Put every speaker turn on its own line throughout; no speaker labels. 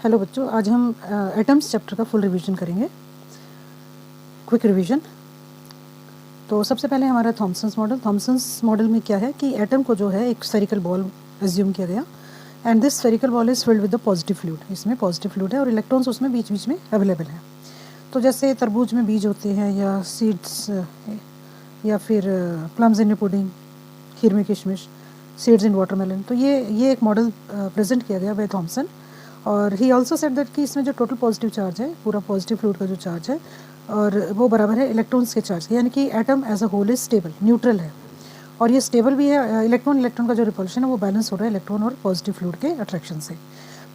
Hello बच्चों, आज हम एटम्स चैप्टर का फुल रिवीजन करेंगे। Quick revision. तो सबसे पहले हमारा थॉमसन्स मॉडल में क्या है कि एटम को जो है एक स्फेरिकल बॉल एज्यूम किया गया and this spherical ball is filled with the positive fluid. इसमें पॉजिटिव फ्लूइड है और इलेक्ट्रॉन्स उसमें बीच बीच में अवेलेबल हैं। तो जैसे तरबूज में बीज होते हैं या सीड्स या फिर प्लम्स इन पुडिंग, खीर में किशमिश, सीड्स इन वाटरमेलन। तो ये एक मॉडल प्रेजेंट किया गया बाय थॉमसन। और ही ऑल्सो सेड दैट कि इसमें जो टोटल पॉजिटिव चार्ज है, पूरा पॉजिटिव फ्लूइड का जो चार्ज है, और वो बराबर है इलेक्ट्रॉन्स के चार्ज के, यानी कि atom as a whole is stable, neutral है। और ये स्टेबल भी है। इलेक्ट्रॉन का जो रिपल्शन है वो बैलेंस हो रहा है इलेक्ट्रॉन और पॉजिटिव फ्लूइड के अट्रैक्शन से।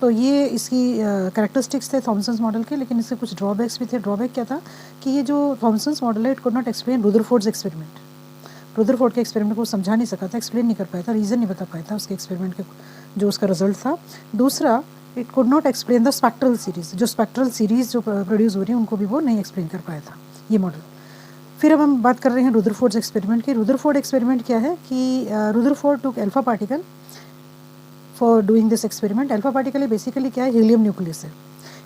तो ये इसकी कैरेक्टरिस्टिक्स थे थॉमसन्स मॉडल के, लेकिन इसके कुछ ड्रॉबैक्स भी थे। ड्रॉबैक क्या था कि ये जो थॉमसन्स मॉडल है, it could not explain Rutherford's experiment. Rutherford के एक्सपेरिमेंट को समझा नहीं सका था, एक्सप्लेन नहीं कर पाया था, रीज़न नहीं बता पाया था उसके एक्सपेरिमेंट के जो उसका रिजल्ट था। दूसरा, it could not explain the spectral series, जो स्पेक्ट्रल सीरीज जो प्रोड्यूस हो रही है उनको भी वो नहीं एक्सप्लेन कर पाया था ये मॉडल। फिर अब हम बात कर रहे हैं रुदरफोर्ड्स एक्सपेरिमेंट की। रुदरफोर्ड एक्सपेरिमेंट क्या है कि Rutherford took alpha particle for doing this experiment. Alpha particle basically क्या है, हीलियम न्यूक्लियस है।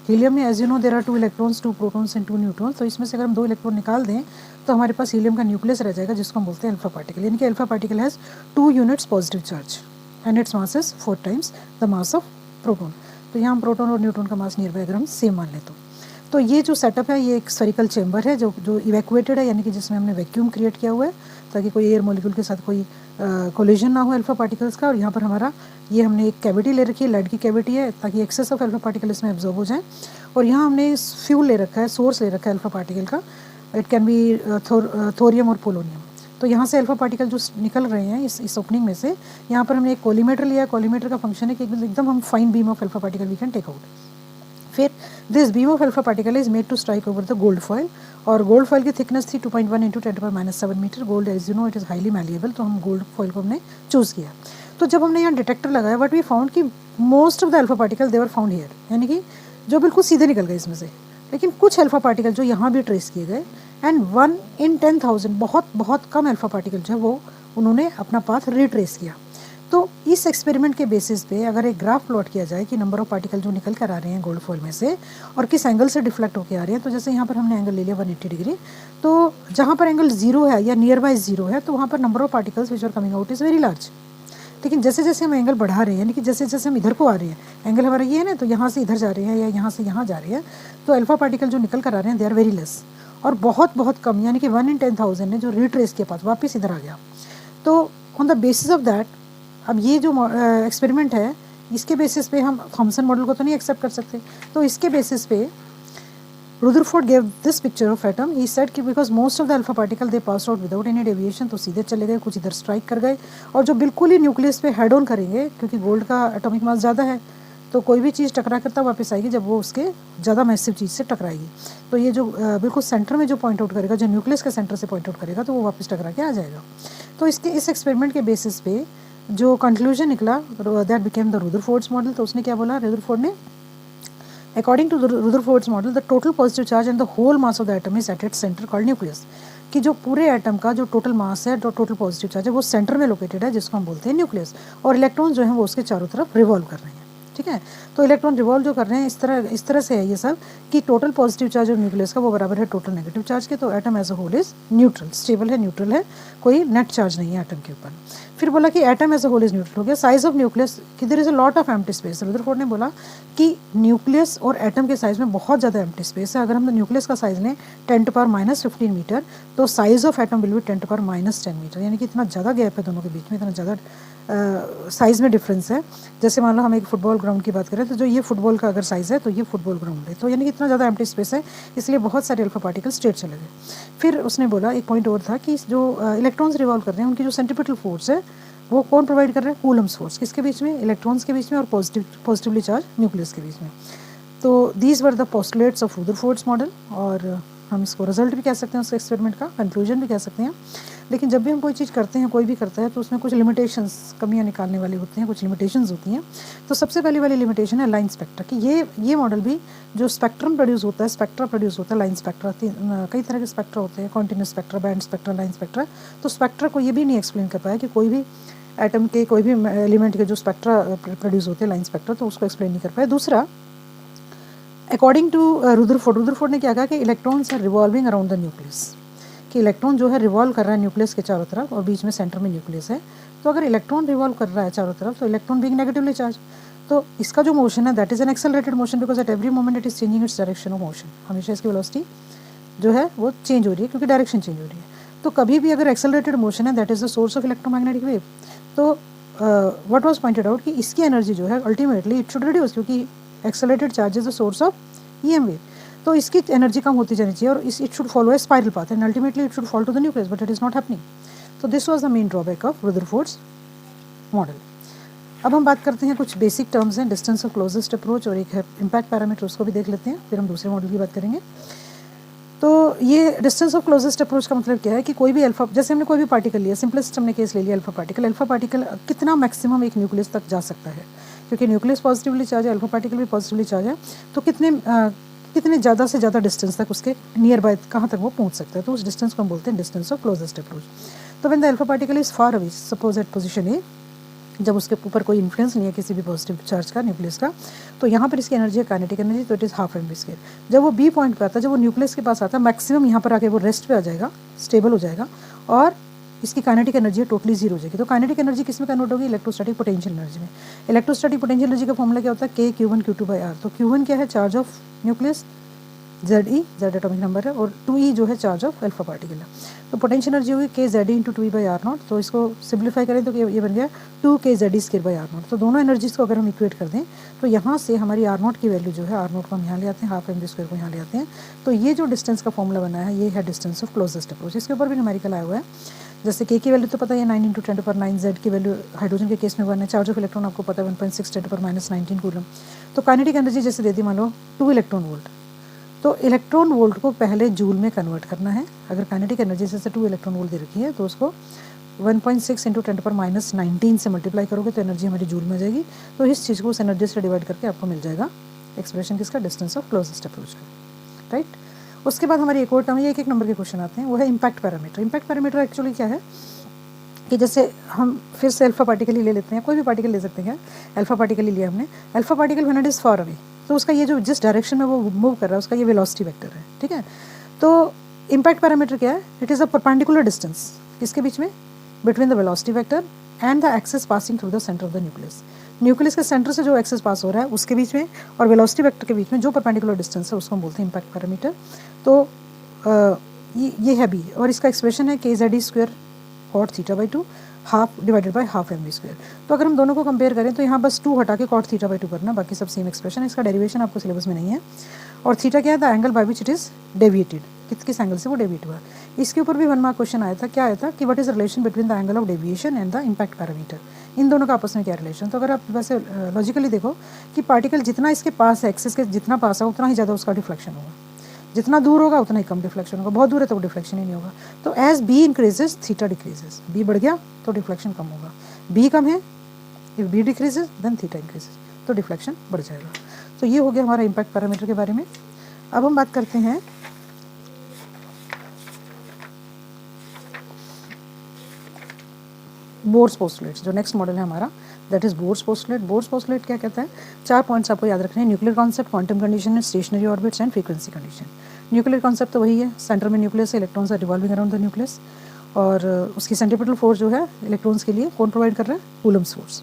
हीलियम में as you know there are 2 electrons, 2 protons and 2 neutrons. तो इसमें से अगर हम 2 इलेक्ट्रॉन निकाल दें तो हमारे पास हीलियम का न्यूक्लियस रह जाएगा, जिसको हम बोलते हैं अल्फा पार्टिकल। यानी कि alpha particle has 2 units positive charge and its mass is 4 times the mass of proton. तो यहाँ हम प्रोटॉन और न्यूट्रॉन का मास नियर बाय अगर हम सेम मान लें तो ये जो सेटअप है, ये एक स्फेरिकल चेंबर है जो इवैक्यूएटेड है, यानी कि जिसमें हमने वैक्यूम क्रिएट किया हुआ है ताकि कोई एयर मॉलिक्यूल के साथ कोई कोलिजन ना हो अल्फा पार्टिकल्स का। और यहाँ पर हमारा ये हमने एक कैविटी ले रखी है, लेड की कैविटी है, ताकि एक्सेस ऑफ अल्फा पार्टिकल इसमें एब्जॉर्ब हो जाए। और यहाँ हमने फ्यूल ले रखा है, सोर्स ले रखा है अल्फा पार्टिकल का। इट कैन बी थोरियम और पोलोनियम। तो यहाँ से अल्फा पार्टिकल जो निकल रहे हैं इस ओपनिंग में से, यहाँ पर हमने एक कोलीमेटर लिया है। कोलीमेटर का फंक्शन है कि एकदम हम fine beam of alpha particle we can take out. फिर this beam of alpha particle is made to strike over the gold foil, और गोल्ड फॉयल की थिकनेस थी 2.1 into 10⁻⁷ metre. Gold as you know it is highly malleable, तो हम gold foil को हमने choose किया। तो जब हमने यहाँ डिटेक्टर लगाया, बट वी फाउंड कि most of the alpha particle they were found here, यानी कि जो बिल्कुल सीधे निकल गए इसमें से। लेकिन कुछ अल्फा पार्टिकल जो यहाँ भी ट्रेस किए गए, एंड 1 in 10,000 बहुत कम अल्फा पार्टिकल जो है वो उन्होंने अपना पाथ रिट्रेस किया। तो इस एक्सपेरिमेंट के बेसिस पे अगर एक ग्राफ प्लॉट किया जाए कि नंबर ऑफ पार्टिकल जो निकल कर आ रहे हैं गोल्ड फॉयल में से और किस एंगल से डिफ्लेक्ट होकर आ रहे हैं, तो जैसे यहाँ पर हमने एंगल ले लिया 180 डिग्री, तो जहाँ पर एंगल 0 है या नियर बाय 0 है, तो वहाँ पर number of particles which are coming out is very large. लेकिन जैसे जैसे हम एंगल बढ़ा रहे हैं, यानी कि जैसे जैसे हम इधर को आ रहे हैं, एंगल हमारा ये है ना, तो यहाँ से इधर जा रहे हैं या यहाँ से यहाँ जा रहे हैं, तो अल्फा पार्टिकल जो निकल कर आ रहे हैं दे आर वेरी लेस, और बहुत कम, यानी कि 1 in 10,000 ने जो रिट्रेस के पास वापस इधर आ गया। तो on the basis of that, अब ये जो एक्सपेरिमेंट है, इसके बेसिस पे हम थॉमसन मॉडल को तो नहीं एक्सेप्ट कर सकते। तो इसके बेसिस पे Rutherford gave this picture of atom. He said कि because most of the alpha particle they pass out without any deviation, तो सीधे चले गए, कुछ इधर स्ट्राइक कर गए, और जो बिल्कुल ही न्यूक्लियस पे हेड ऑन करेंगे, क्योंकि गोल्ड का एटॉमिक मास ज़्यादा है, तो कोई भी चीज़ टकरा कर तब वापस आएगी जब वो उसके ज़्यादा मैसिव चीज़ से टकराएगी। तो ये जो बिल्कुल सेंटर में जो पॉइंट आउट करेगा, जो न्यूक्लियस के सेंटर से पॉइंट आउट करेगा, तो वो वापस टकरा के आ जाएगा। तो इस एक्सपेरिमेंट के बेसिस पे जो कंक्लूजन निकला, that became the Rutherford's model. तो उसने क्या बोला, रुदरफोर्ड ने, according to Rutherford's model, the total positive charge and the whole mass of the atom is at its centre called nucleus. कि जो पूरे एटम का जो टोटल मास है, जो टोटल पॉजिटिव चार्ज है, वो सेंटर में लोकेटेड है, जिसको हम बोलते हैं न्यूक्लियस, और इलेक्ट्रॉन जो है वो उसके चारों तरफ रिवॉल्व कर रहे हैं। ठीक है, तो इलेक्ट्रॉन रिवॉल्व जो कर रहे हैं इस तरह से है ये सब कि टोटल पॉजिटिव चार्ज और न्यूक्लियस का वो बराबर है टोटल नेगेटिव चार्ज के। तो atom as a whole is neutral, stable है, न्यूट्रल है, कोई नेट चार्ज नहीं है एटम के ऊपर। फिर बोला कि atom as a whole is neutral हो गया। साइज ऑफ न्यूक्लियस, कि there is a lot of empty space. Rutherford ने बोला कि न्यूक्लियस और एटम के साइज में बहुत ज़्यादा एम्प्टी स्पेस है। अगर हम न्यूक्लियस का साइज लें 10⁻⁻15 मीटर, तो size of atom will be 10⁻⁻10 metre, यानी कि इतना ज़्यादा गैप है दोनों के बीच में, इतना ज़्यादा साइज़ में डिफरेंस है। जैसे मान लो हम एक फुटबॉल ग्राउंड की बात करें, तो जो ये फुटबॉल का अगर साइज़ है, तो ये फुटबॉल ग्राउंड है, तो यानी कि इतना ज़्यादा एम्प्टी स्पेस है, इसलिए बहुत सारे अल्फा पार्टिकल स्ट्रेट चले गए। फिर उसने बोला एक पॉइंट और था कि जो इलेक्ट्रॉन्स रिवॉल्व कर रहे हैं, उनकी जो सेंट्रीपिटल फोर्स है वो कौन प्रोवाइड कर रहे हैं, कूलम्स फोर्स। किसके बीच में, इलेक्ट्रॉन्स के बीच में, और पॉजिटिवली चार्ज न्यूक्लियस के बीच में। तो these were the postulates of Rutherford's model, और हम इसको रिजल्ट भी कह सकते हैं उस एक्सपेरिमेंट का, कंक्लूजन भी कह सकते हैं। लेकिन जब भी हम कोई चीज़ करते हैं, कोई भी करता है, तो उसमें कुछ लिमिटेशंस, कमियां निकालने वाली होती हैं, कुछ लिमिटेशंस होती हैं। तो सबसे पहली वाली लिमिटेशन है लाइन स्पेक्ट्रा, कि ये मॉडल भी जो स्पेक्ट्रम प्रोड्यूस होता है, स्पेक्ट्रा प्रोड्यूस होता है, लाइन स्पेक्ट्रा, कई तरह के स्पेक्ट्रा होते हैं, continuous spectra, band spectra, line spectra. तो स्पेक्ट्रा को ये भी नहीं एक्सप्लेन कर पाया कि कोई भी एटम के, कोई भी एलिमेंट के जो स्पेक्ट्रा प्रोड्यूस होते हैं, लाइन स्पेक्ट्रा, तो उसको एक्सप्लेन नहीं कर पाया। दूसरा, अकॉर्डिंग टू रुदरफोर्ड ने क्या कहा कि electrons are revolving around the nucleus, कि इलेक्ट्रॉन जो है रिवॉल्व कर रहा है न्यूक्लियस के चारों तरफ और बीच में सेंटर में न्यूक्लियस है। तो अगर इलेक्ट्रॉन रिवॉल्व कर रहा है चारों तरफ तो इलेक्ट्रॉन बीइंग नेगेटिवली चार्ज, तो इसका जो मोशन है that is an accelerated motion because at every moment it is changing its direction of motion. हमेशा इसकी वेलोसिटी जो है वो चेंज हो रही है क्योंकि डायरेक्शन चेंज हो रही है। तो कभी भी अगर एक्सेलरेटेड मोशन है that is the source of electromagnetic wave. तो व्हाट वाज पॉइंटेड आउट कि इसकी एनर्जी जो है अल्टीमेटली इट शुड रिड्यूस, क्योंकि accelerated charge is the source of EM wave. तो इसकी एनर्जी कम होती जानी चाहिए और it should follow a spiral path and ultimately it should fall to the nucleus, but it is not happening. तो this was the main drawback of Rutherford's model. अब हम बात करते हैं कुछ बेसिक टर्म्स हैं, डिस्टेंस ऑफ क्लोजेस्ट अप्रोच और एक है इम्पैक्ट पैरामीटर, उसको भी देख लेते हैं, फिर हम दूसरे मॉडल की बात करेंगे। तो ये डिस्टेंस ऑफ क्लोजेस्ट अप्रोच का मतलब क्या है कि कोई भी अल्फा, जैसे हमने कोई भी पार्टिकल लिया, सिंपलेस्ट हमने केस ले लिया अल्फा पार्टिकल कितना मैक्सिमम एक न्यूक्लियस तक जा सकता है, क्योंकि न्यूक्लियस पॉजिटिवली चार्ज है, अल्फा पार्टिकल भी पॉजिटिवली चार्ज है, तो कितने ज़्यादा से ज़्यादा डिस्टेंस तक उसके नियर बाय कहाँ तक वो पहुँच सकता है, तो उस डिस्टेंस को हम बोलते हैं डिस्टेंस ऑफ क्लोजेस्ट अप्रोच। तो when the alpha particle is far away, suppose at position A, जब उसके ऊपर कोई इन्फ्लुएंस नहीं है किसी भी पॉजिटिव चार्ज का न्यूक्लियस का, तो यहाँ पर इसकी एनर्जी है काइनेटिक एनर्जी, तो it is half m v square. जब वो बी पॉइंट पे आता है, जब वो न्यूक्लियस के पास आता है, मैक्सिमम यहाँ पर आके वो रेस्ट पे आ जाएगा, स्टेबल हो जाएगा और इसकी काइनेटिक एनर्जी टोटली जीरो हो जाएगी। तो काइनेटिक एनर्जी किस में कन्वर्ट होगी? इलेक्ट्रोस्टैटिक पोटेंशियल एनर्जी में। इलेक्ट्रोस्टैटिक पोटेंशियल एनर्जी का फॉर्मूला क्या होता है? के Q1 Q2 बाई आर। तो Q1 क्या है? Charge of nucleus, Z atomic number है, और 2E जो है चार्ज ऑफ अल्फा पार्टिकल है। तो पोटेंशियल एनर्जी होगी K ZE into 2E by r naught. तो इसको सिंप्लीफाई करें तो ये बन गया 2 K ZE square by r naught. तो दोनों एनर्जीज को अगर हम इक्वेट कर दें तो यहाँ से हमारी आर नॉट की वैल्यू जो है, आर नॉट को हम यहाँ ले आते हैं, हाफ एम वी स्क्वायर को यहाँ ले आते हैं। तो ये जो डिस्टेंस का फॉर्मूला बना है ये है डिस्टेंस ऑफ क्लोजेस्ट अप्रोच। इसके ऊपर भी न्यूमेरिकल आया हुआ है, जैसे के की वैल्यू तो पता है 9 इंटू 10⁻9, Z की वैल्यू हाइड्रोजन के केस में 1 है, चार्ज ऑफ इलेक्ट्रॉन आपको पता है 1.6 10⁻19 कूलम। तो काइनेटिक एनर्जी जैसे दे दी मान लो 2 इलेक्ट्रॉन वोल्ट, तो इलेक्ट्रॉन वोल्ट को पहले जूल में कन्वर्ट करना है। अगर काइनेटिक एनर्जी जैसे 2 इलेक्ट्रॉन वोल्ट दे रखी है तो उसको 1.6 इंटू 10⁻19 से मल्टीप्लाई करोगे तो एनर्जी हमारी जूल में आ जाएगी। तो इस चीज़ को उस एनर्जी से डिवाइड करके आपको मिल जाएगा एक्सप्रेशन किसका? डिस्टेंस ऑफ क्लोजेस्ट अप्रोच का, राइट। उसके बाद हमारी एक और टर्म, ये एक नंबर के क्वेश्चन आते हैं, वो है impact parameter. Impact parameter actually क्या है कि जैसे हम फिर से अल्फा पार्टिकल ही ले लेते हैं, कोई भी पार्टिकल ले सकते हैं, अल्फा पार्टिकल ही लिया हमने। Alpha particle when it is far away, तो उसका ये जो जिस डायरेक्शन में वो मूव कर रहा है उसका ये वेलोसिटी वेक्टर है, ठीक है। तो इम्पैक्ट पैरामीटर क्या है? It is a perpendicular distance किसके बीच में? Between the velocity vector and the axis passing through the centre of the nucleus. Nucleus के सेंटर से जो एक्सेस पास हो रहा है उसके बीच में और वेलोसिटी वेक्टर के बीच में जो परपेंडिकुलर डिस्टेंस है उसको हम बोलते हैं इम्पैक्ट पैरामीटर। तो ये है बी, और इसका एक्सप्रेशन है K ZE square cot theta by 2 half divided by half m v square. तो अगर हम दोनों को कंपेयर करें तो यहाँ बस 2 हटा के कॉट थीटा बाई 2 करना, बाकी सब सेम एक्सप्रेशन है। इसका डेरिवेशन आपको सिलेबस में नहीं है। और थीटा क्या है? The angle by which it is deviated, किस एंगल से वो डेविएट हुआ। इसके ऊपर भी 1 मार्क क्वेश्चन आया था, क्या आया था कि what is relation between the angle of deviation and the impact parameter, इन दोनों का आपस में क्या रिलेशन। तो अगर आप वैसे लॉजिकली देखो कि पार्टिकल जितना इसके पास है, एक्सेस के जितना पास है उतना ही ज़्यादा उसका डिफ्लेक्शन होगा, जितना दूर होगा उतना ही कम डिफ्लेक्शन होगा, बहुत दूर है तो डिफ्लेक्शन ही नहीं होगा। तो as b increases theta decreases, b बढ़ गया तो डिफ्लेक्शन कम होगा, बी कम है if b decreases then theta increases, तो डिफ्लेक्शन बढ़ जाएगा। तो ये हो गया हमारा इम्पैक्ट पैरामीटर के बारे में। अब हम बात करते हैं बोर्स पोस्टुलेट्स, जो नेक्स्ट मॉडल है हमारा that is Bohr's postulate. Bohr's postulate क्या कहता है? 4 पॉइंट्स आपको याद रखने हैं, nuclear concept, quantum condition, stationary orbits and frequency condition. Nuclear concept तो वही है, सेंटर में न्यूक्लियस है, electrons are revolving around the nucleus, और उसकी सेंट्रीपिटल फोर्स जो है इलेक्ट्रॉन्स के लिए कौन प्रोवाइड कर रहा है? Coulomb's force.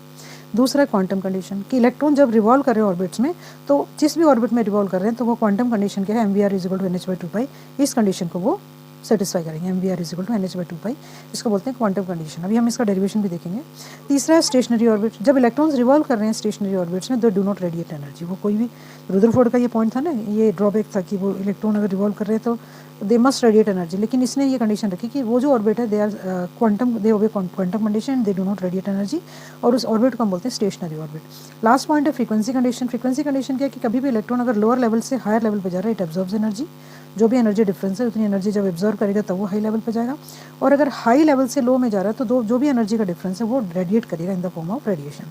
दूसरा है क्वांटम कंडीशन कि इलेक्ट्रॉन जब रिवॉल्व कर रहे हैं ऑर्बिट्स में, तो जिस भी ऑर्बिट में रिवॉल्व कर रहे हैं तो वो क्वांटम कंडीशन क्या है? MVR = NH/2π, इस कंडीशन को वो सेटिस्फाई करेंगे। MVR = NH/2π, इसको बोलते हैं क्वांटम कंडीशन। अभी हम इसका डेरिवेशन भी देखेंगे। तीसरा है स्टेशनरी ऑर्बिट, जब इलेक्ट्रॉन्स रिवॉल्व कर रहे हैं स्टेशनरी ऑर्बिट्स में, दे डू नॉट रेडिएट एनर्जी। वो कोई भी रुदरफोर्ड का ये पॉइंट था ना, ये ड्रॉबैक था कि वो इलेक्ट्रॉन अगर रिवॉल्व कर रहे हैं तो दे मस्ट रेडिएट एनर्जी, लेकिन इसने ये कंडीशन रखी कि वो जो ऑर्बिट है they are quantum, they obey quantum condition, they do not radiate energy, और उस ऑर्बिट को हम बोलते हैं स्टेशनरी ऑर्बिट। लास्ट पॉइंट है फ्रीक्वेंसी कंडीशन। फ्रीक्वेंसी कंडीशन क्या है कि कभी भी इलेक्ट्रॉन अगर लोअर लेवल से हायर लेवल पर जा रहा है, इट एब्जॉर्ब्स एनर्जी, जो भी एनर्जी डिफरेंस है उतनी एनर्जी जब एब्जॉर्व करेगा तब वो हाई लेवल पे जाएगा, और अगर हाई लेवल से लो में जा रहा है तो जो भी एनर्जी का डिफरेंस है वो रेडिएट करेगा इन द फॉर्म ऑफ रेडिएशन।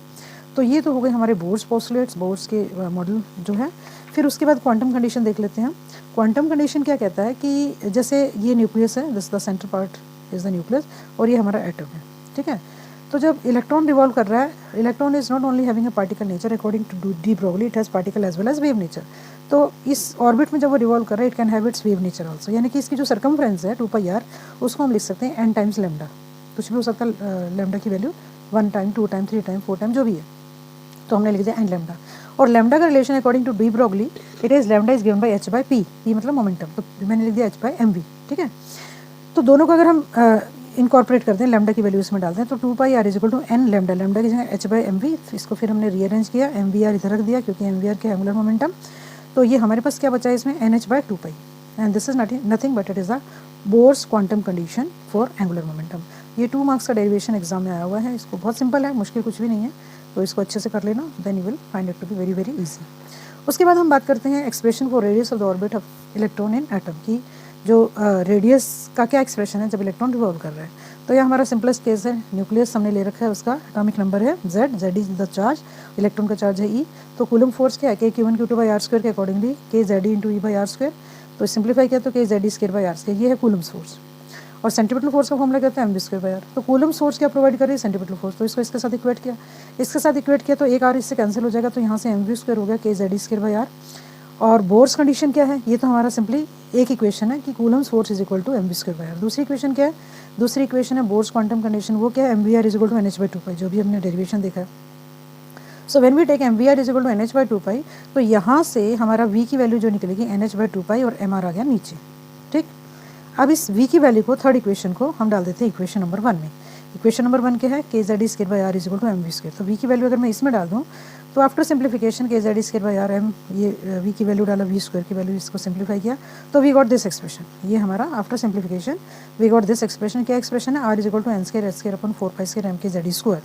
तो ये तो हो गए हमारे बोर्स पोस्टुलेट्स, बोर्स के मॉडल जो है। फिर उसके बाद क्वांटम कंडीशन देख लेते हैं। क्वांटम कंडीशन क्या कहता है कि जैसे ये न्यूक्लियस है, this the centre part is the nucleus, और ये हमारा एटम है, ठीक है। तो जब इलेक्ट्रॉन रिवॉल्व कर रहा है, electron is not only having a particle nature according to de Broglie, it has particle as well as wave nature. तो इस ऑर्बिट में जब वो रिवॉल्व कर रहा है, it can have it's wave nature also, यानी कि इसकी जो सर्कमफ्रेंस है 2πr, उसको हम लिख सकते हैं n टाइम्स लैम्डा। कुछ भी हो सकता है लैम्डा की value 1 time, 2 time, 3 time, 4 time, जो भी है, तो हमने लिख दिया n लैम्डा। और लैम्डा का relation according to de Broglie, it is lambda is given by h by p, p मतलब मोमेंटम, तो मैंने लिख दिया h बाय mv। ठीक है, तो दोनों को अगर हम इनकॉर्पोरेट करते हैं, लैम्डा की वैल्यू इसमें डालते हैं, तो 2πr is equal to n lambda, lambda की जगह h बाय mv, इसको फिर हमने रीअरेंज किया, mvr इधर रख दिया क्योंकि mvr के एंगुलर मोमेंटम। तो ये हमारे पास क्या बचा है इसमें, nh by 2π, and this is nothing but it is a Bohr's quantum condition for angular momentum. ये 2 मार्क्स का डेरिवेशन एग्जाम में आया हुआ है, इसको बहुत सिंपल है, मुश्किल कुछ भी नहीं है, तो इसको अच्छे से कर लेना, then you will find it to be very very easy. उसके बाद हम बात करते हैं expression for radius of the orbit of electron in atom की, जो रेडियस का क्या एक्सप्रेशन है जब इलेक्ट्रॉन रिवॉल्व कर रहा है। तो ये हमारा सिंपलेस्ट केस है, न्यूक्लियस हमने ले रखा है, उसका एटॉमिक नंबर है Z, Z is the charge, electron का चार्ज है E। तो कूलम फोर्स क्या है, K(Q1Q2/r²) के अकॉर्डिंगली KZe/E/r², तो सिंप्लीफाई किया तो KZe²/r², ये है कूलम फोर्स। और सेंटीमीटर फोर्स का फॉर्मूला कहते हैं mv²/r। तो कूलम फोर्स क्या प्रोवाइड कर रही है, सेंटीमीटर फोर्स, तो इसको इसके साथ इक्वेट किया, इसके साथ इक्वेट किया तो एक r इससे कैंसिल हो जाएगा, तो यहाँ से mv² हो गया KZe²/r। और बोर्स कंडीशन क्या है, ये तो हमारा सिंपली एक इक्वेशन है कि Coulomb's force is equal to mv²/r। दूसरी इक्वेशन क्या है, दूसरी इक्वेशन है बोर्स क्वांटम कंडीशन, वो क्या है, mvr is equal to nh/2π, जो भी हमने डेरिवेशन देखा है। So when we take mvr is equal to nh/2π, तो यहाँ से हमारा v की वैल्यू जो निकलेगी nh/2π और mr आ गया नीचे। ठीक, अब इस v की वैल्यू को, थर्ड इक्वेशन को हम डाल देते हैं इक्वेशन नंबर 1 में। इक्वेशन नंबर 1 क्या है, KZe²/r is equal to mv²। तो v की वैल्यू अगर मैं इसमें डाल दूँ, तो आफ्टर सिंप्लीफिकेशन KZe²/r m, ये v की वैल्यू डाला, v² की वैल्यू, इसको सिंप्लीफाई किया तो वी गॉट दिस एक्सप्रेशन। ये हमारा after simplification we got this expression. क्या एक्सप्रेशन है, r is equal to n²h² m KZe²।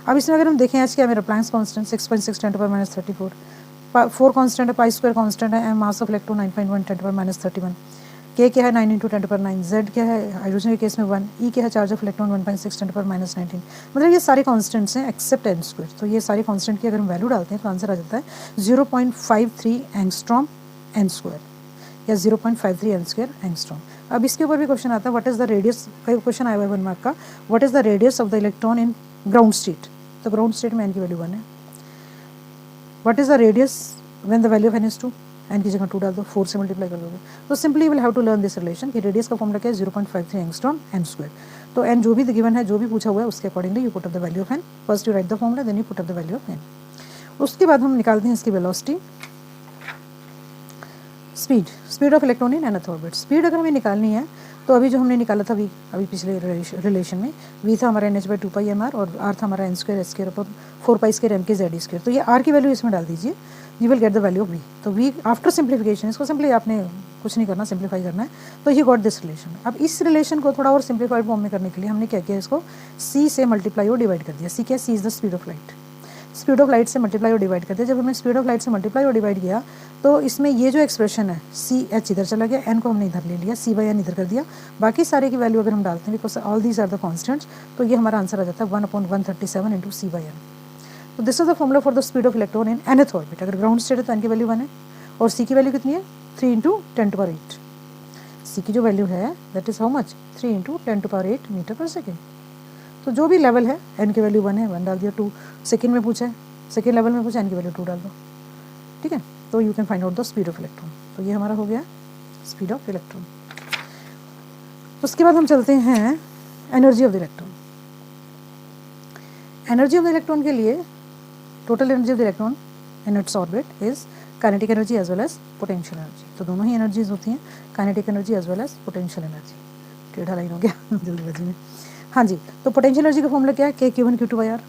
अब इसमें अगर हम देखें h क्या, मेरा प्लैंक्स कांस्टेंट 6.6 × 10⁻34, 4 कांस्टेंट है, π² कांस्टेंट है, m mass of electron 9.1 10⁻31, k क्या है 9 × 10⁻9, z क्या है हाइड्रोजन के केस में 1, e क्या है चार्ज ऑफ इलेक्ट्रॉन 1.6 10⁻19। मतलब ये सारे कांस्टेंट्स हैं एक्सेप्ट n²। तो ये सारे कांस्टेंट की अगर हम वैल्यू डालते हैं तो आंसर आ जाता है 0.53 एंगस्ट्रॉम n² या 0.53 n² एंगस्ट्रॉम। अब इसके ऊपर भी क्वेश्चन आता है, what is the radius, question आया हुआ है 1 मार्क का, what is the radius of the electron in ground state. तो ग्राउंड स्टेट में n की वैल्यू 1 है। What is the radius when the value of n is 2, n की जगह 2 डाल दो, 4 से मल्टीप्लाई कर दोगे। तो simply will have to learn this relation कि रेडियस का फॉर्मूला क्या है, 0.53 एंगस्ट्रॉम n²। तो n जो भी गिवन है, जो भी पूछा हुआ है, उसके accordingly you put up the value of n। First you write the formula, then you put up the value of n। उसके बाद हम निकालते हैं इसकी velocity, speed of electron in nth orbit. Speed अगर हमें निकालनी है तो अभी जो हमने निकाला था अभी पिछले रिलेशन में, v था हमारा nh/2π mr और r था हमारा n²h² 4π² m KZe²। तो ये r की वैल्यू इसमें डाल दीजिए, you will get the value of v। तो v आफ्टर सिंप्लीफिकेशन, इसको सिंपली आपने कुछ नहीं करना, सिंप्लीफाई करना है, तो ही गॉट दिस रिलेशन। अब इस रिलेशन को थोड़ा और सिंप्लीफाइड फॉर्म में करने के लिए हमने क्या किया, इसको c से मल्टीप्लाई और डिवाइड कर दिया। c क्या, c is the speed of light, speed of light से मल्टीप्लाई और डिवाइड करते हैं। जब हमने स्पीड ऑफ लाइट से मल्टीप्लाई और डिवाइड किया तो इसमें ये जो एक्सप्रेशन है ch इधर चला गया, n को हमने इधर ले लिया, c/n इधर कर दिया, बाकी सारे की वैल्यू अगर हम डालते हैं because all these are the constants, तो ये हमारा आंसर आ जाता है 1/137 इंटू c/n। तो this is the formula for the speed of electron in nth orbit. अगर ग्राउंड स्टेट है तो n की वैल्यू 1 है और c की वैल्यू कितनी है, 3 × 10⁸। c की जो वैल्यू है that is how much, 3 × 10⁸ metre पर सेकेंड। तो जो भी लेवल है, n की वैल्यू 1 है, 1 डाल दिया, 2 सेकेंड में पूछा है, सेकेंड लेवल में पूछा, n की वैल्यू 2 डाल दो। ठीक है, तो you can find out the speed of electron. तो ये हमारा हो गया स्पीड ऑफ इलेक्ट्रॉन। उसके बाद हम चलते हैं energy of the electron. Energy of the electron के लिए total energy of the electron in its orbit is kinetic energy as well as potential energy. तो दोनों ही एनर्जीज होती हैं, kinetic energy as well as potential energy. टेढ़ा line हो गया जल्दीबाजी में। हाँ जी, तो पोटेंशियल एनर्जी का फॉर्मूला क्या है, K(Q1Q2/r),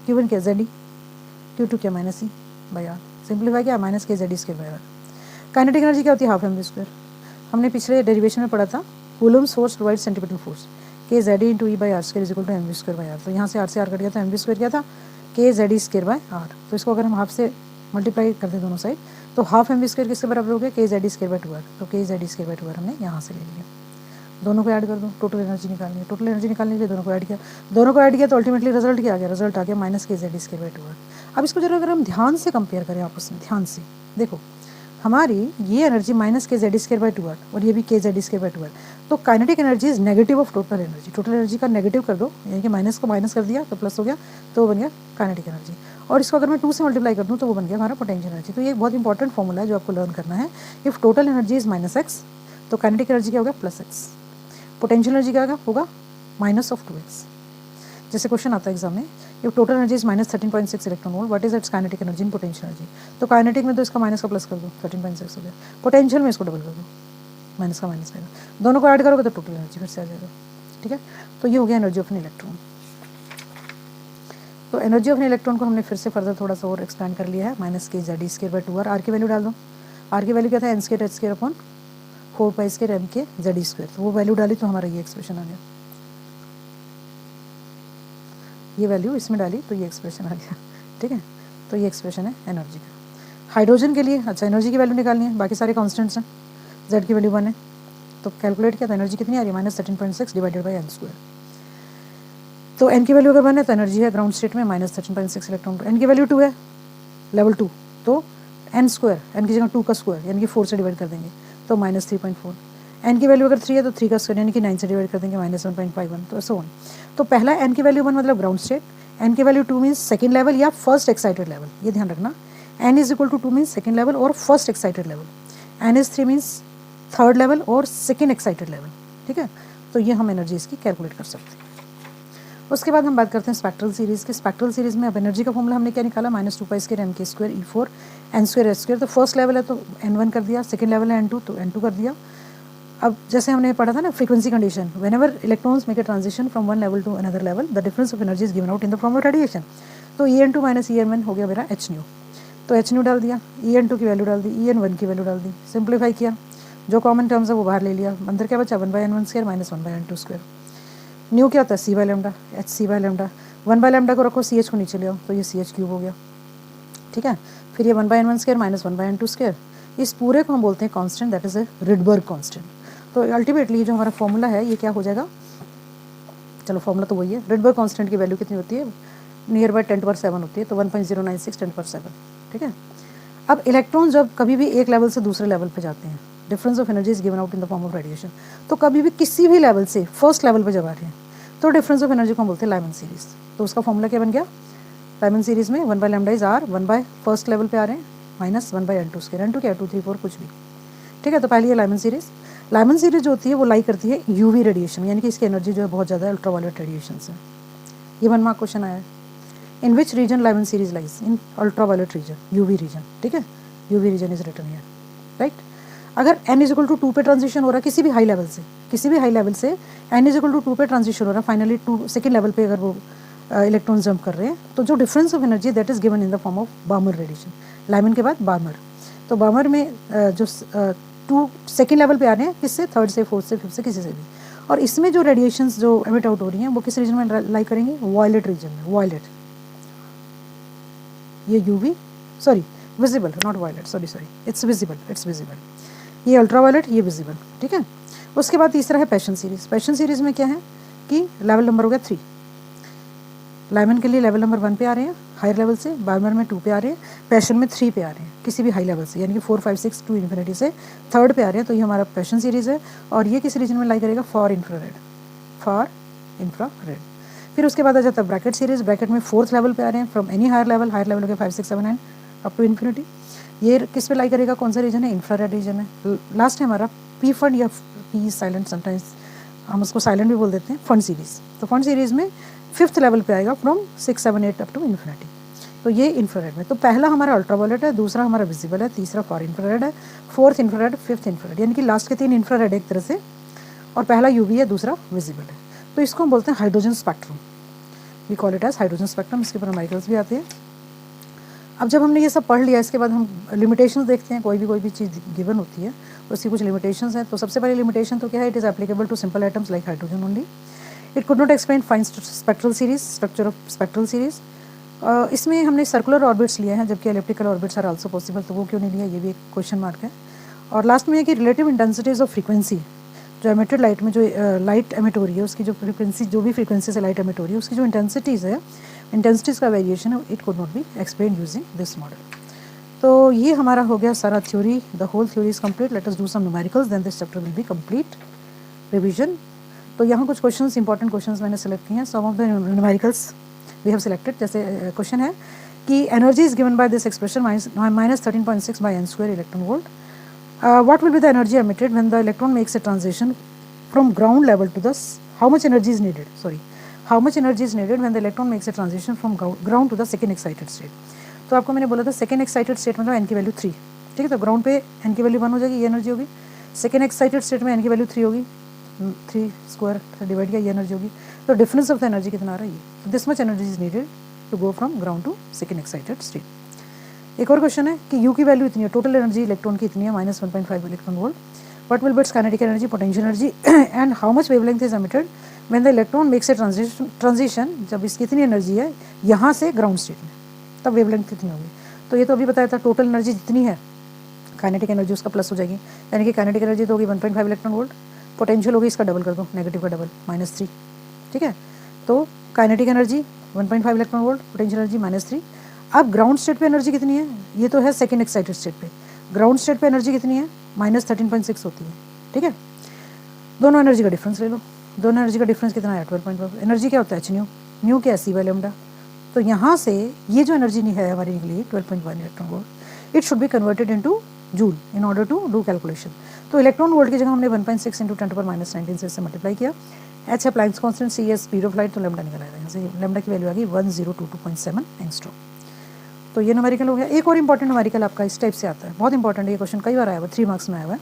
Q1 क्या Ze, Q2 क्या -E/r, सिंप्लीफाई क्या -KZe²/r। काइनेटिक एनर्जी क्या होती है, हाफ mv²। हमने पिछले डेरिवेशन में पढ़ा था, Coulomb's force provide centimetre force, KZe/E/r² is equal to mv²/r। तो यहाँ से r से r कट गया था, mv² क्या था, KZe²/r। तो इसको अगर हम हाफ से मल्टीप्लाई करते हैं दोनों साइड, तो हाफ mv² किसके बराबर हो गया, KZe²/2r। तो KZe²/2r हमने यहाँ से ले लिया, दोनों को ऐड कर दो, टोटल एनर्जी निकालनी है। टोटल एनर्जी निकालने के लिए दोनों को ऐड किया, तो अल्टीमेटली रिजल्ट क्या आ गया, रिजल्ट आ गया -KZe²/2r। अब इसको जरा अगर हम ध्यान से कंपेयर करें आपस में, ध्यान से देखो, हमारी ये energy minus K Z square by 2r और ये भी के जेड स्क्वायर बाई 2r, तो kinetic energy is negative of total energy. Total energy का नेगेटिव कर दो, यानी कि माइनस को माइनस कर दिया तो प्लस हो गया, तो वो बन गया काइनेटिक एनर्जी। और इसको अगर मैं 2 से मल्टीप्लाई कर दूँ तो वो बन गया हमारा पोटेंशियल एनर्जी। तो ये एक बहुत इंपॉर्टेंट फॉर्मूला है जो आपको लर्न करना है। If total energy is minus x तो काइनेटिक एनर्जी क्या होगा, प्लस एक्स। पोटेंशियल एनर्जी क्या होगा, माइनस ऑफ 2x। जैसे क्वेश्चन आता है एग्जाम में, if total energy is minus 13.6 electron volt, what is it's kinetic energy in potential energy. तो काइनेटिक में तो इसका माइनस का प्लस कर दो, 13.6 हो गया। पोटेंशियल में इसको डबल कर दो, माइनस का माइनस आएगा, दोनों को ऐड करोगे तो टोटल एनर्जी फिर से आ जाएगा। ठीक है, तो ये हो गया एनर्जी ऑफ एन इलेक्ट्रॉन। तो एनर्जी ऑफ एन इलेक्ट्रॉन को हमने फिर से फर्दर थोड़ा सा और एक्सपेंड कर लिया है, minus K Z square by 2r। R की वैल्यू डाल दो, आर की वैल्यू क्या था, n square h square upon 4 pi square m K Z square. तो वो वैल्यू डाली तो हमारा ये एक्सप्रेशन आ गया, ये वैल्यू इसमें डाली तो ये एक्सप्रेशन आ गया। ठीक है, तो ये एक्सप्रेशन है एनर्जी का। हाइड्रोजन के लिए अच्छा एनर्जी की वैल्यू निकालनी है, बाकी सारे कॉन्स्टेंट्स हैं, जेड की वैल्यू 1 है, तो कैलकुलेट किया तो एनर्जी कितनी आ रही है, minus 13.6 divided by n square. तो एन की वैल्यू अगर 1 है तो एनर्जी है ग्राउंड स्टेट में माइनस 13.6 इलेक्ट्रॉन। एन की वैल्यू 2 है, लेवल 2, तो एन स्क्वायर, एन की जगह 2 का स्क्वायर यानी कि 4 से डिवाइड कर देंगे तो माइनस 3.4। एन की वैल्यू अगर 3 है तो 3 का स्क्वायर यानी कि 9 से डिवाइड कर देंगे माइनस 1.51, तो ऐसा ऑन। तो पहला एन की वैल्यू 1 मतलब ग्राउंड स्टेट, एन की वैल्यू 2 मीन्स सेकंड लेवल या फर्स्ट एक्साइटेड लेवल, ये ध्यान रखना। N is equal to 2 means second level और first excited level, n is 3 means third level और सेकंड एक्साइटेड लेवल। ठीक है, तो ये हम एनर्जी इसकी कैलकुलेट कर सकते हैं। उसके बाद हम बात करते हैं स्पेक्ट्रल सीरीज़ की। स्पेक्ट्रल सीरीज़ में अब एनर्जी का फॉर्मूला हमने क्या निकाला, minus 2 pi square m K square E4 n square h square. तो फर्स्ट लेवल है तो N1 कर दिया, सेकंड लेवल है N2 तो N2 कर दिया। अब जैसे हमने पढ़ा था ना frequency condition, whenever electrons make a transition from one level to another level the difference of energy is given out in the form of radiation. तो En2 माइनस En1 हो गया मेरा h न्यू, तो h न्यू डाल दिया, En2 की value डाल दी, En1 की वैल्यू डाल दी, सिंप्लीफाई किया, जो कॉमन टर्म्स है वो बाहर ले लिया, अंदर क्या बचा 1/n1 square minus 1/n2 square. New क्या होता है, c by lambda, h c by lambda, 1/λ को रखो, सी एच को नीचे ले आओ तो ये सी एच क्यूब हो गया। ठीक है, फिर ये 1/n1 square minus 1/n2 square, इस पूरे को हम बोलते हैं constant, that is a Rydberg constant. तो अल्टीमेटली जो हमारा फॉर्मूला है ये क्या हो जाएगा, चलो फॉर्मूला तो वही है, रिडबर्ग कांस्टेंट की वैल्यू कितनी होती है, नियर बाय 10⁻7 होती है, तो 1.096 10⁻7। ठीक है, अब इलेक्ट्रॉन जब कभी भी एक लेवल से दूसरे लेवल पे जाते हैं, difference of energy is given out in the form of radiation, तो कभी भी किसी भी लेवल से फर्स्ट लेवल पे जब आ रहे हैं तो डिफरेंस ऑफ एनर्जी को हम बोलते हैं लाइमन सीरीज। तो उसका फॉर्मूला क्या बन गया, लाइमन सीरीज में 1/λ इज आर, 1 फर्स्ट लेवल पे आ रहे हैं माइनस 1/n2 स्क्वायर, n2 क्या 2 3 4 कुछ भी। ठीक है, तो पहले ये लाइमन सीरीज, लाइमन सीरीज जो होती है वो लाई करती है यूवी रेडिएशन, यानी कि इसकी एनर्जी जो है बहुत ज़्यादा अल्ट्रावायलेट रेडिएशन से। ये 1 मार्क क्वेश्चन आया है, in which region Lyman series lies, in ultraviolet region, UV region. ठीक है, UV region is written here, right. अगर n इज इक्वल टू 2 पे ट्रांजिशन हो रहा है किसी भी हाई लेवल से, किसी भी हाई लेवल से n इज इक्वल टू 2 पे ट्रांजिशन हो रहा है, फाइनली 2 सेकेंड लेवल पे अगर वो इलेक्ट्रॉन जंप कर रहे हैं, तो जो difference of energy that is given in the form of Barmer radiation. Lyman के बाद बार्मर, तो बार्मर में जो 2 सेकेंड लेवल पे आ रहे हैं, किससे, थर्ड से, फोर्थ से, फिफ्थ से, किसी से भी। और इसमें जो रेडिएशंस जो एमिट आउट हो रही हैं वो किस रीजन में लाई करेंगे, वायलेट रीजन में, वायलेट, ये UV, sorry visible, not violet, sorry it's visible, it's visible, ये अल्ट्रावायलेट, ये विजिबल। ठीक है, उसके बाद तीसरा है पैशन सीरीज। पैशन सीरीज में क्या है कि लेवल नंबर हो गया 3, लाइमन के लिए लेवल नंबर 1 पे आ रहे हैं हायर लेवल से, बार्मर में 2 पे आ रहे हैं, पैशन में 3 पे आ रहे हैं किसी भी हाई लेवल से, यानी कि 4 5 6 टू इन्फिनिटी से थर्ड पे आ रहे हैं। तो ये हमारा पैशन सीरीज है और ये किस रीजन में लाई करेगा, फॉर इंफ्रारेड, फॉर इंफ्रारेड। फिर उसके बाद आ जाता है ब्रैकेट सीरीज, ब्रैकेट में 4th लेवल पे आ रहे हैं फ्रॉम एनी हायर लेवल हो गया 5 6 7 9 अप टू इन्फिनिटी। ये किस पे लाई करेगा, कौन सा रीजन है, इंफ्रारेड रीजन है। लास्ट है हमारा पी फंड या पी साइलेंट, समटाइम्स हम उसको साइलेंट भी बोल देते हैं, फंड सीरीज। तो फंड सीरीज में 5th लेवल पे आएगा फ्रॉम 6 7 8 अप टू इन्फिनिटी। तो ये इंफ्रारेड में, तो पहला हमारा अल्ट्रावायलेट है, दूसरा हमारा विजिबल है, तीसरा फॉर इंफ्रारेड है, 4th इंफ्रारेड, 5th इंफ्रारेड, यानी कि लास्ट के 3 इंफ्रारेड एक तरह से, और पहला यूवी है, दूसरा विजिबल है। तो इसको हम बोलते हैं hydrogen spectrum, we call it as hydrogen spectrum. इसके ऊपर माइकल्स भी आते हैं। अब जब हमने ये सब पढ़ लिया, इसके बाद हम लिमिटेशंस देखते हैं। कोई भी चीज़ गिवन होती है उसकी कुछ लिमिटेशंस हैं। तो सबसे पहले लिमिटेशन तो क्या है, it is applicable to simple atoms like hydrogen only. It could not explain fine spectral series, structure of spectral series. इसमें हमने सर्कुलर ऑर्बिट्स लिए हैं जबकि elliptical orbits are also possible, तो वो क्यों नहीं लिया, ये भी एक क्वेश्चन मार्क है। और लास्ट में है कि रिलेटिव इंटेंसिटीज ऑफ फ्रीक्वेंसी, जो एमिटेड लाइट में जो लाइट एमिट हो रही है उसकी जो फ्रीक्वेंसी, जो भी फ्रीक्वेंसी से लाइट एमिट हो रही है उसकी जो इंटेंसिटीज़ है, इंटेंसिटीज़ का वेरिएशन है, it could not be explain using this model. तो ये हमारा हो गया सारा theory, the whole theory is complete. Let us do some numericals, then this chapter will be complete revision. तो यहाँ कुछ क्वेश्चंस, इंपॉर्टेंट क्वेश्चंस मैंने सेलेक्ट किए हैं. Some of the numericals we have selected. जैसे क्वेश्चन है कि energy is given by this expression -13.6 by n² electron volt. What will be the energy emitted when the electron makes a transition from ground level to the how much energy is needed? Sorry, how much energy is needed when the electron makes a transition from ground to the second excited state? तो आपको मैंने बोला था second excited state मतलब n की value 3. ठीक है, तो ग्राउंड पे n की वैल्यू 1 हो जाएगी, ये एनर्जी होगी. सेकेंड एक्साइटेड स्टेट में n की वैल्यू 3 होगी, 3² डिवाइड किया, ये एनर्जी होगी. तो डिफरेंस ऑफ द एनर्जी कितना आ रहा है ये. तो this much energy is needed to go from ground to second excited state. एक और क्वेश्चन है कि U की वैल्यू इतनी है, टोटल एनर्जी इलेक्ट्रॉन की इतनी है -1.5 electron volt. What will be it's kinetic energy, potential energy and how much wavelength is emitted when the electron makes a transition. जब इसकी इतनी एनर्जी है यहाँ से ग्राउंड स्टेट में, तब वेवलेंथ कितनी होगी. तो ये तो अभी बताया था, टोटल एनर्जी जितनी है काइनेटिक एनर्जी उसका प्लस हो जाएगी. यानी कि काइनेटिक एनर्जी तो होगी 1.5 इलेक्ट्रॉन वोल्ट, पोटेंशियल होगी इसका डबल कर दो, नेगेटिव का डबल -3. ठीक है, तो kinetic energy 1.5 electron volt, potential energy -3. अब ग्राउंड स्टेट पे एनर्जी कितनी है, ये तो है सेकंड एक्साइटेड स्टेट पे. ग्राउंड स्टेट पे एनर्जी कितनी है, -13.6 होती है. ठीक है, दोनों एनर्जी का डिफरेंस ले लो. दोनों एनर्जी का डिफरेंस कितना है, 12.5. एनर्जी क्या होता है, h न्यू क्या है, c/λ. तो यहाँ से ये जो एनर्जी नहीं है हमारे लिए 12.1 electron volt, it should be converted into joule in order to do calculation. तो इलेक्ट्रॉन वोल्ट की जगह हमने 1.6 × 10⁻19 से इससे मल्टीप्लाई किया. h है प्लैंक्स कांस्टेंट, c है स्पीड ऑफ लाइट, तो लैम्डा निकल आएगा. यहाँ से लैम्डा की वैल्यू आ गई 1022.7 एंगस्ट्रॉम. तो ये न्यूमेरिकल हो गया. एक और इंपॉर्टेंट न्यूमेरिकल आपका इस टाइप से आता है, बहुत इंपॉर्टेंट है ये क्वेश्चन, कई बार आया हुआ, 3 मार्क्स में आया हुआ है.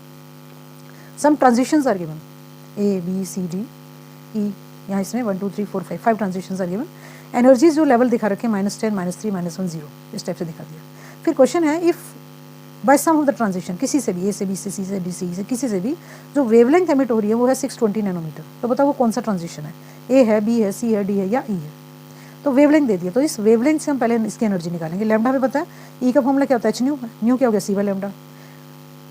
Some transitions are given, A B C D E, यहाँ इसमें 1 2 3 4 5 ट्रांजिशंस आर गिवन. एनर्जीज जो लेवल दिखा रखे -10 -3 -1 0 इस टाइप से दिखा दिया. फिर क्वेश्चन है if by some of the transition, किसी से भी, A से B से C से D से E से किसी से भी जो वेवलेंथ एमिट हो रही है वो है 620 नैनोमीटर. तो बताओ वो कौन सा ट्रांजिशन है, A है, B है, C है, D है या E है. तो वेवलेंथ दे दिया, तो इस वेवलेंथ से हम पहले इसकी एनर्जी निकालेंगे. लैम्डा भी पता है, E का फॉर्मूला क्या होता है, h न्यू क्या हो गया, c/λ.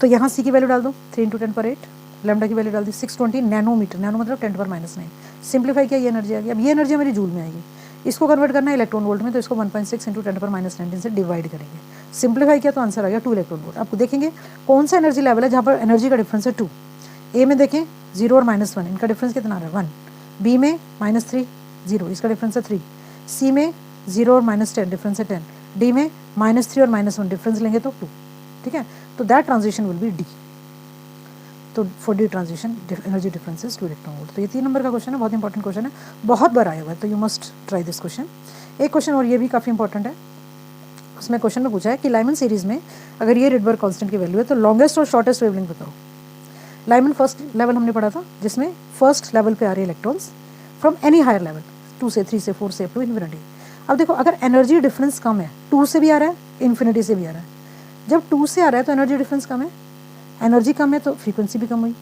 तो यहाँ C की वैल्यू डाल दो 3 × 10⁸, लैम्डा की वैल्यू डाल दी 620 नैनोमीटर, नैनो मतलब 10⁻�9. सिंप्लीफाई किया, ये एनर्जी आ गई. अब ये एनर्जी हमारी जूल में आएगी, इसको कन्वर्ट करना है इलेक्ट्रॉन वोल्ट में, तो इसको 1.6 × 10⁻19 से डिवाइड करेंगे. सिंप्लीफाई किया तो आंसर आ गया 2 इलेक्ट्रॉन वोल्ट. आपको देखेंगे कौन सा एनर्जी लेवल है जहाँ पर एनर्जी का डिफरेंस है 2. ए में देखें 0 और -1, इनका डिफरेंस कितना आ रहा है 1. बी में -3 0, इसका डिफरेंस है 3. सी में 0 और -10 डिफरेंस है 10. डी में -3 और -1 डिफरेंस लेंगे तो 2. ठीक है, तो that transition will be D. तो for D transition energy difference is 2 electron volt. तो ये 3 नंबर का क्वेश्चन है, बहुत इंपॉर्टेंट क्वेश्चन है, बहुत बार आया हुआ है, तो you must try this question. एक क्वेश्चन और ये भी काफ़ी इंपॉर्टेंट है, उसमें क्वेश्चन में पूछा है कि लाइमन सीरीज में अगर ये रिडबर्ग कांस्टेंट की वैल्यू है तो लॉन्गेस्ट और शॉर्टेस्ट वेवलेंथ बताओ. लाइमन फर्स्ट लेवल हमने पढ़ा था, जिसमें फर्स्ट लेवल पे आ रहे हैं electrons from any higher level, 2 से 3 से 4 से अप टू इन्फिनिटी. अब देखो अगर एनर्जी डिफरेंस कम है, 2 से भी आ रहा है, इन्फिनिटी से भी आ रहा है. जब 2 से आ रहा है तो एनर्जी डिफरेंस कम है, एनर्जी कम है तो फ्रीक्वेंसी भी कम हुई,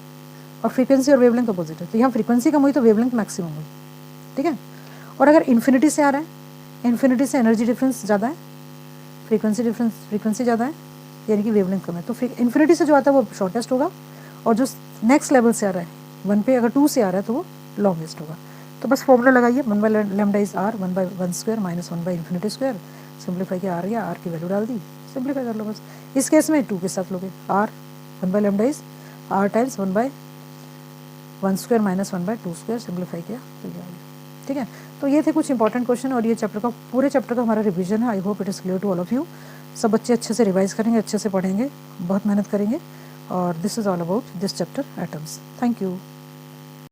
और फ्रीक्वेंसी और वेवलेंथ अपोजिट है, तो यहाँ फ्रीक्वेंसी कम हुई तो वेवलेंथ मैक्सिमम हुई. ठीक है, और अगर इन्फिनिटी से आ रहा है, इन्फिनिटी से एनर्जी डिफरेंस ज़्यादा है, फ्रीक्वेंसी ज़्यादा है, यानी कि वेवलेंथ कम है, तो इन्फिनिटी से जो आता है वो शॉर्टेस्ट होगा, और जो नेक्स्ट लेवल से आ रहा है 1 पे, अगर 2 से आ रहा है तो वो लॉन्गेस्ट होगा. तो बस फॉर्मूला लगाइए, 1/λ इज r, 1/1² - 1/∞². सिंप्लीफाई किया, आ गया, r की वैल्यू डाल दी, सिंप्लीफाई कर लो बस. इस केस में 2 के साथ लोगे, r 1/λ is r times 1/1² - 1/2². Simplify किया तो ये आ गया. ठीक है, तो ये थे कुछ इंपॉर्टेंट क्वेश्चन, और ये चैप्टर का, पूरे चैप्टर का हमारा रिवीजन है. I hope it is clear to all of you. सब बच्चे अच्छे से रिवाइज करेंगे, अच्छे से पढ़ेंगे, बहुत मेहनत करेंगे, और this is all about this chapter atoms. Thank you.